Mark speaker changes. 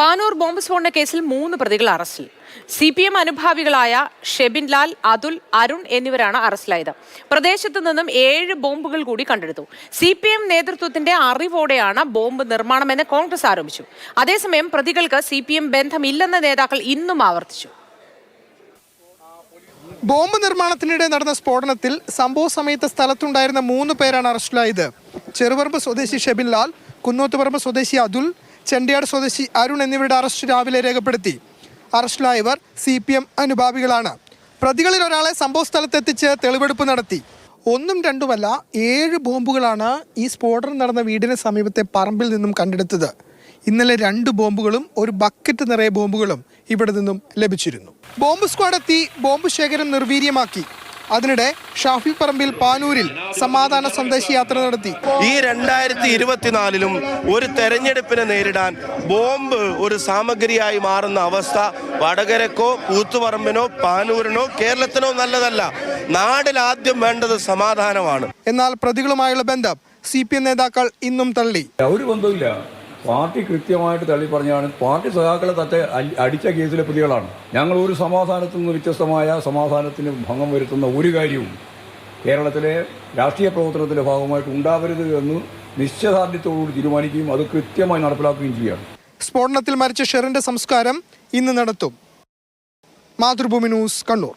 Speaker 1: Panoor bomb സ്ഫോടന കേസിൽ 3 പ്രതികൾ അറസ്റ്റിൽ. CPM അനുഭാവികളായ ഷെബിൻ ലാൽ, അതുൽ, അരുൺ എന്നിവരാണ് അറസ്റ്റിലായത്. പ്രദേശത്തു നിന്നും 7 ബോംബുകൾ കൂടി കണ്ടെടുത്തു. CPM നേതൃത്വത്തിന്റെ അറിവോടെയാണ് ബോംബ് നിർമ്മാണമെന്ന് കോൺഗ്രസ് ആരോപിച്ചു. അതേസമയം പ്രതികൾക്ക് CPM ബന്ധമില്ലെന്ന നേതാക്കൾ ഇന്നും ആവർത്തിച്ചു.
Speaker 2: ബോംബ് നിർമ്മാണത്തിനിടെ നടന്ന സ്ഫോടനത്തിൽ സംഭവ സമയത്ത് സ്ഥലത്തുണ്ടായിരുന്ന 3 പേരാണ് അറസ്റ്റിലായത്. ചെറുപറമ്പ് സ്വദേശി ഷെബിൻ ലാൽ, കുന്നോത്തുപറമ്പ് സ്വദേശി അതുൽ, ചെണ്ടിയാട് സ്വദേശി അരുൺ എന്നിവരുടെ അറസ്റ്റ് രാവിലെ രേഖപ്പെടുത്തി. അറസ്റ്റിലായവർ CPM അനുഭാവികളാണ്. പ്രതികളിൽ ഒരാളെ സംഭവ സ്ഥലത്തെത്തിച്ച് തെളിവെടുപ്പ് നടത്തി. 1ഉം 2ഉമല്ല 7 ബോംബുകളാണ് ഈ സ്ഫോടനം നടന്ന വീടിന് സമീപത്തെ പറമ്പിൽ നിന്നും കണ്ടെടുത്തത്. ഇന്നലെ 2 ബോംബുകളും ഒരു ബക്കറ്റ് നിറയെ ബോംബുകളും ഇവിടെ നിന്നും ലഭിച്ചിരുന്നു. ബോംബ് സ്ക്വാഡ് എത്തി ബോംബ് ശേഖരം നിർവീര്യമാക്കി. അതിനിടെ ഷാഫി പറമ്പിൽ പാനൂരിൽ സമാധാന സന്ദേശയാത്ര നടത്തി.
Speaker 3: ഈ 2024-ലും ഒരു തെരഞ്ഞെടുപ്പിനെ നേരിടാൻ ബോംബ് ഒരു സാമഗ്രിയായി മാറുന്ന അവസ്ഥ വടകരക്കോ കൂത്തുപറമ്പിനോ പാനൂരിനോ കേരളത്തിനോ നല്ലതല്ല. നാടിൽ ആദ്യം വേണ്ടത് സമാധാനമാണ്.
Speaker 2: എന്നാൽ പ്രതികളുമായുള്ള ബന്ധം CPM നേതാക്കൾ ഇന്നും തള്ളി.
Speaker 4: ഒരു ബന്ധമില്ല. പാർട്ടി കൃത്യമായിട്ട് തള്ളി പറഞ്ഞാണ്. പാർട്ടി സഖാക്കളെ അടിച്ച കേസിലെ പ്രതികളാണ്. ഞങ്ങൾ ഒരു സമാധാനത്തിൽ നിന്ന് വ്യത്യസ്തമായ സമാധാനത്തിന് ഭംഗം വരുത്തുന്ന ഒരു കാര്യവും കേരളത്തിലെ രാഷ്ട്രീയ പ്രവർത്തനത്തിന്റെ ഭാഗമായിട്ട് ഉണ്ടാവരുത് എന്ന് നിശ്ചയദാർഢ്യത്തോടുകൂടി തീരുമാനിക്കുകയും അത് കൃത്യമായി നടപ്പിലാക്കുകയും ചെയ്യുകയാണ്.
Speaker 2: സ്ഫോടനത്തിൽ മരിച്ച ഷെറിന്റെ സംസ്കാരം ഇന്ന് നടത്തും. മാതൃഭൂമി ന്യൂസ്, കണ്ണൂർ.